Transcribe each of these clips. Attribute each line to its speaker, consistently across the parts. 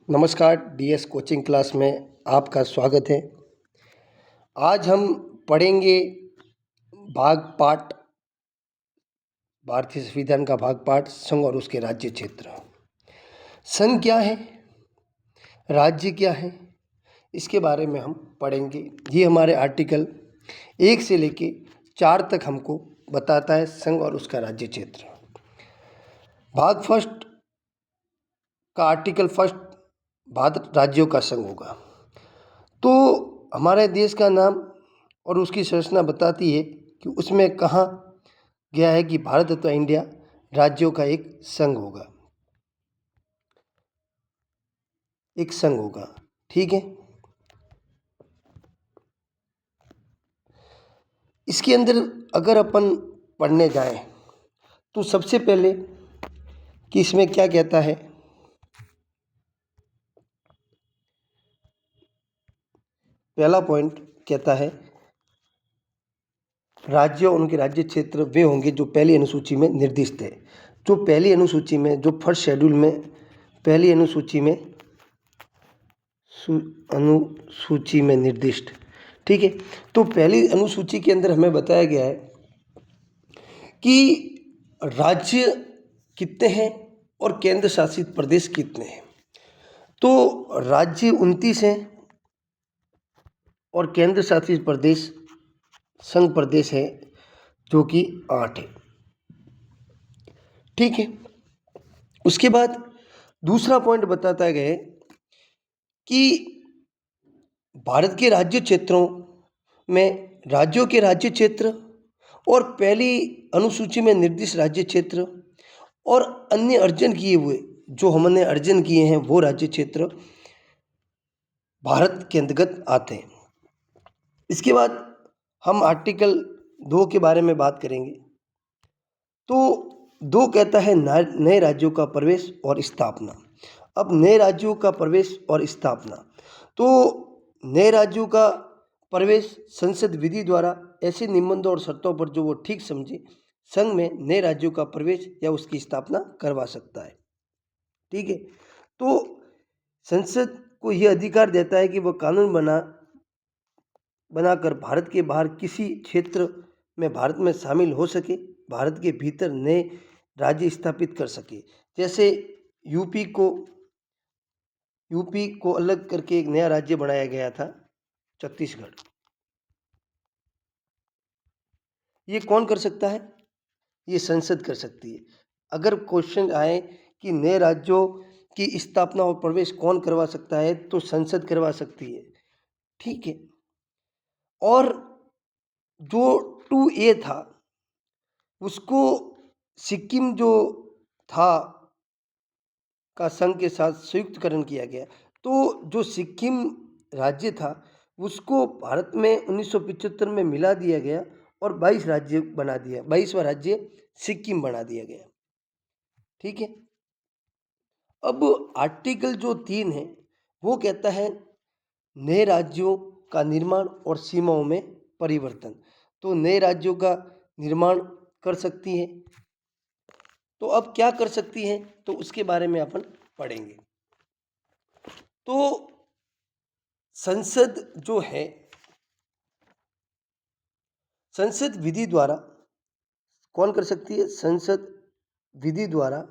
Speaker 1: नमस्कार DS coaching class में आपका स्वागत है। आज हम पढ़ेंगे भाग पाठ भारतीय संविधान का भाग पाठ संघ और उसके राज्य क्षेत्र। संघ क्या है, राज्य क्या है, इसके बारे में हम पढ़ेंगे। ये हमारे आर्टिकल 1 से लेके 4 तक हमको बताता है संघ और उसका राज्य क्षेत्र। भाग फर्स्ट का आर्टिकल फर्स्ट भारत राज्यों का संघ होगा। तो हमारे देश का नाम और उसकी संरचना बताती है कि उसमें कहाँ गया है कि भारत अथवा इंडिया राज्यों का एक संघ होगा, एक संघ होगा। ठीक है, इसके अंदर अगर अपन पढ़ने जाएं तो सबसे पहले कि इसमें क्या कहता है। पहला पॉइंट कहता है राज्य और उनके राज्य क्षेत्र वे होंगे जो पहली अनुसूची में निर्दिष्ट है। जो पहली अनुसूची में, जो फर्स्ट शेड्यूल में पहली अनुसूची में निर्दिष्ट, ठीक है। तो पहली अनुसूची के अंदर हमें बताया गया है कि राज्य कितने हैं और केंद्र शासित प्रदेश कितने हैं। तो राज्य 29 हैं और केंद्र शासित प्रदेश संघ प्रदेश है जो कि 8 है। ठीक है, उसके बाद दूसरा पॉइंट बताता गया है कि भारत के राज्य क्षेत्रों में राज्यों के राज्य क्षेत्र और पहली अनुसूची में निर्दिष्ट राज्य क्षेत्र और अन्य अर्जन किए हुए, जो हमने अर्जन किए हैं वो राज्य क्षेत्र भारत के अंतर्गत आते हैं। इसके बाद हम आर्टिकल 2 के बारे में बात करेंगे। तो 2 कहता है नए राज्यों का प्रवेश और स्थापना। अब नए राज्यों का प्रवेश और स्थापना, तो नए राज्यों का प्रवेश संसद विधि द्वारा ऐसे निबंधों और शर्तों पर जो वो ठीक समझे संघ में नए राज्यों का प्रवेश या उसकी स्थापना करवा सकता है। ठीक है, तो संसद को यह अधिकार देता है कि वह कानून बनाकर भारत के बाहर किसी क्षेत्र में भारत में शामिल हो सके, भारत के भीतर नए राज्य स्थापित कर सके। जैसे यूपी को अलग करके एक नया राज्य बनाया गया था, छत्तीसगढ़। ये कौन कर सकता है? ये संसद कर सकती है। अगर क्वेश्चन आए कि नए राज्यों की स्थापना और प्रवेश कौन करवा सकता है, तो संसद करवा सकती है। ठीक है, और जो 2A था उसको सिक्किम जो था का संघ के साथ संयुक्तकरण किया गया। तो जो सिक्किम राज्य था उसको भारत में 1975 में मिला दिया गया और 22 राज्य बना दिया, 22वां राज्य सिक्किम बना दिया गया। ठीक है, अब आर्टिकल जो 3 है वो कहता है नए राज्यों का निर्माण और सीमाओं में परिवर्तन। तो नए राज्यों का निर्माण कर सकती है। तो अब क्या कर सकती है, तो उसके बारे में अपन पढ़ेंगे। तो संसद जो है, संसद विधि द्वारा कौन कर सकती है? संसद विधि द्वारा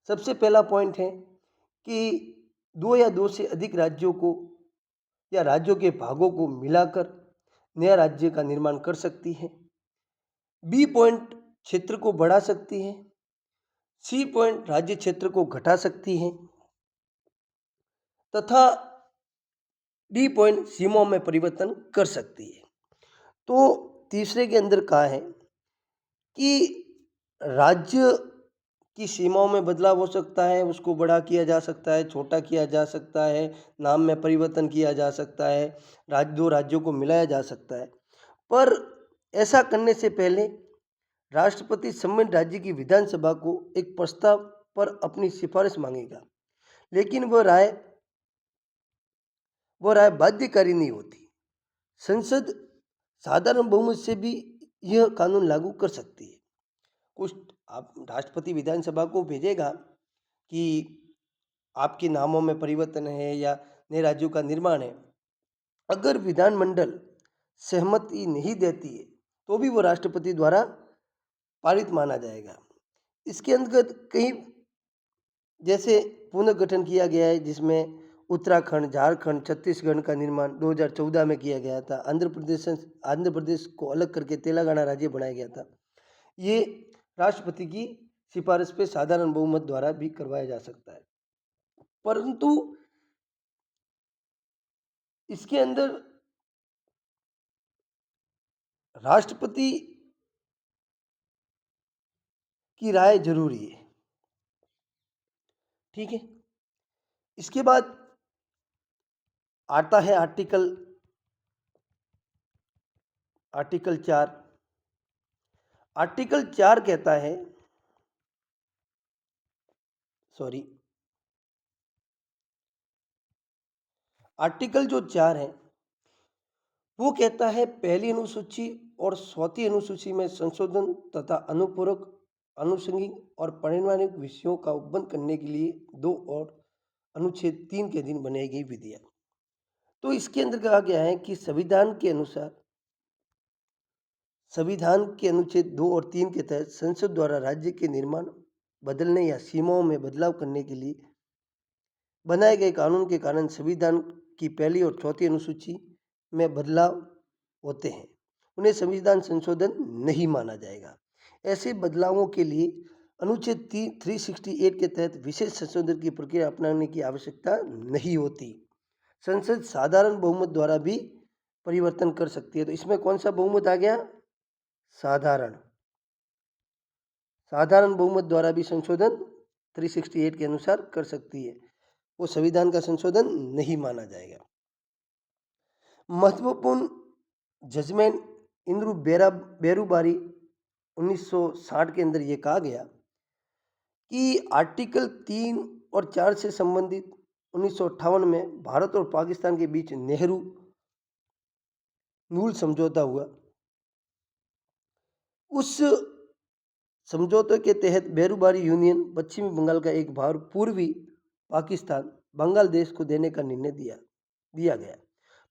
Speaker 1: सबसे पहला पॉइंट है कि 2 या 2 से अधिक राज्यों को या राज्यों के भागों को मिलाकर नया राज्य का निर्माण कर सकती है। बी पॉइंट क्षेत्र को बढ़ा सकती है। सी पॉइंट राज्य क्षेत्र को घटा सकती है तथा डी पॉइंट सीमाओं में परिवर्तन कर सकती है। तो तीसरे के अंदर कहा है कि राज्य की सीमाओं में बदलाव हो सकता है, उसको बड़ा किया जा सकता है, छोटा किया जा सकता है, नाम में परिवर्तन किया जा सकता है, दो राज्यों को मिलाया जा सकता है। पर ऐसा करने से पहले राष्ट्रपति संबंधित राज्य की विधानसभा को एक प्रस्ताव पर अपनी सिफारिश मांगेगा, लेकिन वह राय बाध्यकारी नहीं होती। संसद साधारण बहुमत से भी यह कानून लागू कर सकती है। कुछ आप राष्ट्रपति विधानसभा को भेजेगा कि आपके नामों में परिवर्तन है या नए राज्यों का निर्माण है, अगर विधानमंडल सहमति नहीं देती है, तो भी वो राष्ट्रपति द्वारा पारित माना जाएगा। इसके अंतर्गत कई जैसे पुनर्गठन किया गया है जिसमें उत्तराखंड, झारखंड, छत्तीसगढ़ का निर्माण 2014 में किया गया था। आंध्र प्रदेश को अलग करके तेलंगाना राज्य बनाया गया था। ये राष्ट्रपति की सिफारिश पे साधारण बहुमत द्वारा भी करवाया जा सकता है। परंतु इसके अंदर राष्ट्रपति की राय जरूरी है। ठीक है। इसके बाद आता है आर्टिकल 4। आर्टिकल 4 कहता है, सॉरी, आर्टिकल जो 4 है वो कहता है पहली अनुसूची और चौथी अनुसूची में संशोधन तथा अनुपूरक, अनुषंगिक और परिणामिक विषयों का उपबंध करने के लिए 2 और अनुच्छेद 3 के अधीन बनाई गई विधियां। तो इसके अंदर कहा गया है कि संविधान के अनुच्छेद 2 और 3 के तहत संसद द्वारा राज्य के निर्माण, बदलने या सीमाओं में बदलाव करने के लिए बनाए गए कानून के कारण संविधान की पहली और चौथी अनुसूची में बदलाव होते हैं, उन्हें संविधान संशोधन नहीं माना जाएगा। ऐसे बदलावों के लिए अनुच्छेद 368 के तहत विशेष संशोधन की प्रक्रिया अपनाने की आवश्यकता नहीं होती। संसद साधारण बहुमत द्वारा भी परिवर्तन कर सकती है। तो इसमें कौन सा बहुमत आ गया? साधारण बहुमत द्वारा भी संशोधन 368 के अनुसार कर सकती है। वो संविधान का संशोधन नहीं माना जाएगा। महत्वपूर्ण जजमेंट इंद्रू बेरुबारी 1960 के अंदर ये कहा गया कि आर्टिकल 3 और 4 से संबंधित 1958 में भारत और पाकिस्तान के बीच नेहरू नूल समझौता हुआ। उस समझौते के तहत बेरुबारी यूनियन पश्चिमी बंगाल का एक भाग पूर्वी पाकिस्तान बंगाल देश को देने का निर्णय दिया गया।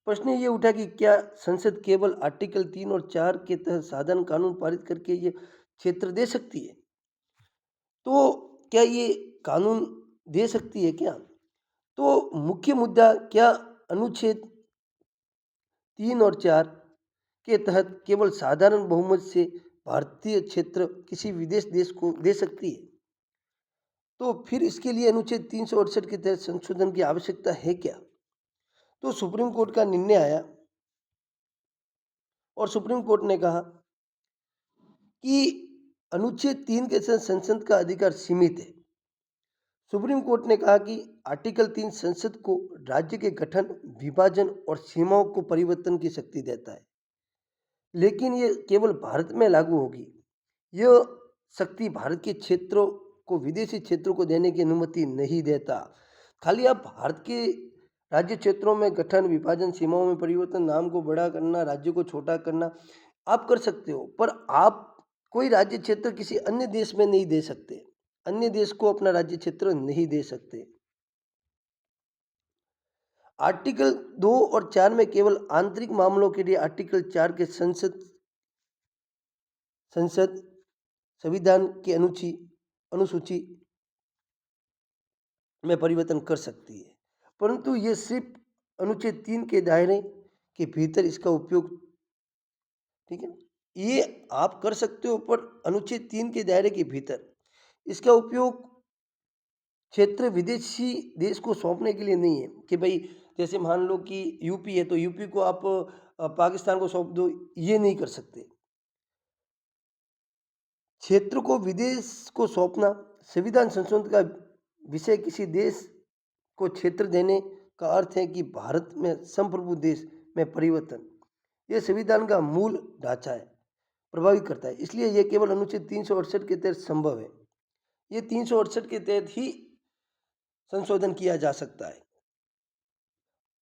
Speaker 1: प्रश्न ये उठा कि क्या संसद केवल आर्टिकल 3 और 4 के तहत साधारण कानून पारित करके ये क्षेत्र दे सकती है? तो क्या ये कानून दे सकती है क्या? तो मुख्य मुद्दा क्या अनुच्छेद 3 और 4 के तहत केवल साधारण बहुमत से भारतीय क्षेत्र किसी विदेश देश को दे सकती है? तो फिर इसके लिए अनुच्छेद 368 के तहत संशोधन की आवश्यकता है क्या? तो सुप्रीम कोर्ट का निर्णय आया और सुप्रीम कोर्ट ने कहा कि अनुच्छेद 3 के तहत संसद का अधिकार सीमित है। सुप्रीम कोर्ट ने कहा कि आर्टिकल 3 संसद को राज्य के गठन, विभाजन और सीमाओं को परिवर्तन की शक्ति देता है, लेकिन ये केवल भारत में लागू होगी। यह शक्ति भारत के क्षेत्रों को विदेशी क्षेत्रों को देने की अनुमति नहीं देता। खाली आप भारत के राज्य क्षेत्रों में गठन, विभाजन, सीमाओं में परिवर्तन, नाम को बड़ा करना, राज्य को छोटा करना आप कर सकते हो, पर आप कोई राज्य क्षेत्र किसी अन्य देश में नहीं दे सकते, अन्य देश को अपना राज्य क्षेत्र नहीं दे सकते। आर्टिकल 2 और 4 में केवल आंतरिक मामलों के लिए आर्टिकल 4 के संसद संविधान की अनुसूची में परिवर्तन कर सकती है, परंतु ये सिर्फ अनुच्छेद 3 के दायरे के भीतर इसका उपयोग, ठीक है, ये आप कर सकते हो, पर अनुच्छेद 3 के दायरे के भीतर इसका उपयोग क्षेत्र विदेशी देश को सौंपने के लिए नहीं है कि भाई जैसे मान लो कि यूपी है तो यूपी को आप पाकिस्तान को सौंप दो, ये नहीं कर सकते। क्षेत्र को विदेश को सौंपना, संविधान संशोधन का विषय किसी देश को क्षेत्र देने का अर्थ है कि भारत में संप्रभु देश में परिवर्तन, यह संविधान का मूल ढांचा है, प्रभावित करता है। इसलिए यह केवल अनुच्छेद 368 के तहत संभव है। ये 368 के तहत ही संशोधन किया जा सकता है।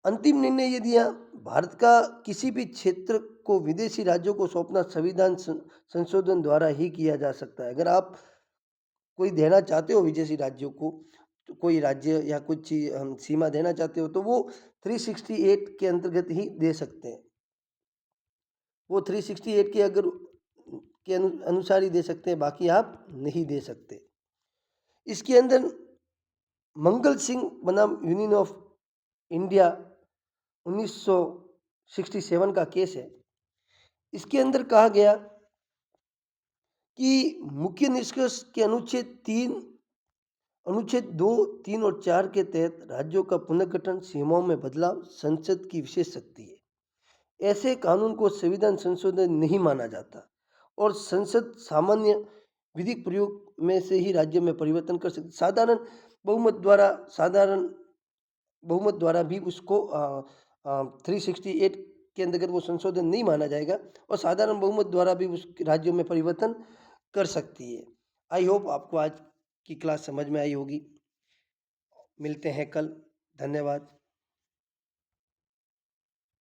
Speaker 1: अंतिम निर्णय ये दिया, भारत का किसी भी क्षेत्र को विदेशी राज्यों को सौंपना संविधान संशोधन द्वारा ही किया जा सकता है। अगर आप कोई देना चाहते हो विदेशी राज्यों को, कोई राज्य या कुछ हम सीमा देना चाहते हो तो वो 368 के अंतर्गत ही दे सकते हैं। वो 368 के अगर के अनुसार ही दे सकते हैं, बाकी आप नहीं दे सकते। इसके अंदर मंगल सिंह बनाम यूनियन ऑफ इंडिया 1967 का केस है। इसके अंदर कहा गया कि मुख्य निष्कर्ष के अनुच्छेद 2, 3 और 4 के तहत राज्यों का पुनर्गठन, सीमाओं में बदलाव संसद की विशेष शक्ति है। ऐसे कानून को संविधान संशोधन नहीं माना जाता और संसद सामान्य विधिक प्रयोग में से ही राज्य में परिवर्तन कर सकती। साधारण बहुमत द्वारा भी उसको 368 के अंतर्गत वो संशोधन नहीं माना जाएगा और साधारण बहुमत द्वारा भी उस राज्यों में परिवर्तन कर सकती है। आई होप आपको आज की क्लास समझ में आई होगी। मिलते हैं कल। धन्यवाद।